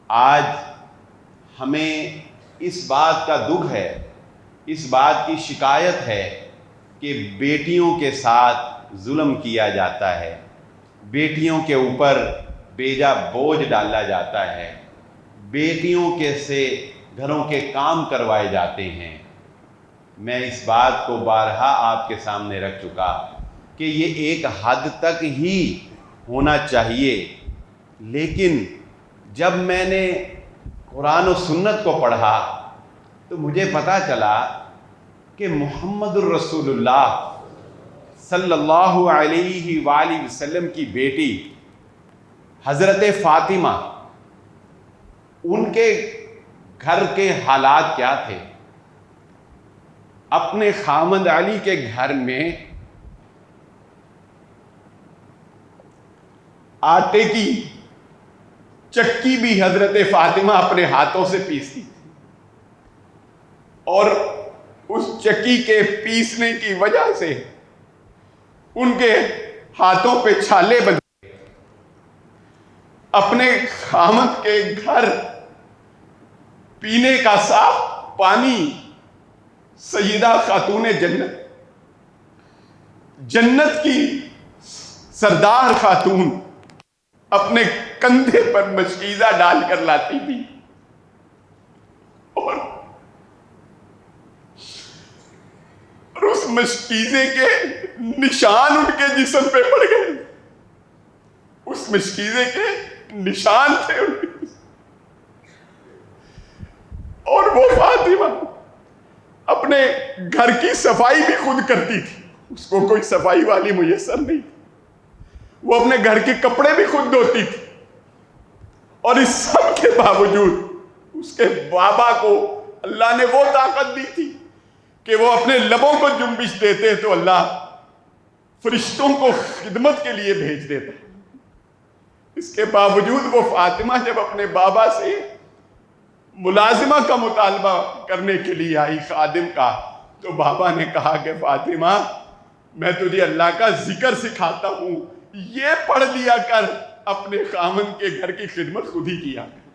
آج ہمیں اس بات کا دکھ ہے، اس بات کی شکایت ہے کہ بیٹیوں کے ساتھ ظلم کیا جاتا ہے، بیٹیوں کے اوپر بیجا بوجھ ڈالا جاتا ہے، بیٹیوں کے سے گھروں کے کام کروائے جاتے ہیں۔ میں اس بات کو بارہا آپ کے سامنے رکھ چکا کہ یہ ایک حد تک ہی ہونا چاہیے، لیکن جب میں نے قرآن و سنت کو پڑھا تو مجھے پتہ چلا کہ محمد الرسول اللہ صلی اللہ علیہ وآلہ وسلم کی بیٹی حضرت فاطمہ، ان کے گھر کے حالات کیا تھے۔ اپنے خامند علی کے گھر میں آٹے کی چکی بھی حضرت فاطمہ اپنے ہاتھوں سے پیستی تھی، اور اس چکی کے پیسنے کی وجہ سے ان کے ہاتھوں پہ چھالے بن گئے۔ اپنے خامند کے گھر پینے کا صاف پانی سیدہ خاتون جنت کی سردار خاتون اپنے کندھے پر مشکیزہ ڈال کر لاتی تھی، اور اس مشکیزے کے نشان ان کے جسم پہ پڑ گئے، اس مشکیزے کے نشان تھے ان کے جسم۔ اور وہ فاطمہ اپنے گھر کی صفائی بھی خود کرتی تھی، اس کو کوئی صفائی والی میسر نہیں تھی، وہ اپنے گھر کے کپڑے بھی خود دھوتی تھی، اور اس سب کے باوجود اس کے بابا کو اللہ نے وہ طاقت دی تھی کہ وہ اپنے لبوں کو جنبش دیتے تو اللہ فرشتوں کو خدمت کے لیے بھیج دیتا۔ اس کے باوجود وہ فاطمہ جب اپنے بابا سے ملازمہ کا مطالبہ کرنے کے لیے آئی خادم کا، تو بابا نے کہا کہ فاطمہ میں تجھے اللہ کا ذکر سکھاتا ہوں، یہ پڑھ لیا کر، اپنے خامن کے گھر کی خدمت خود ہی کیا کر۔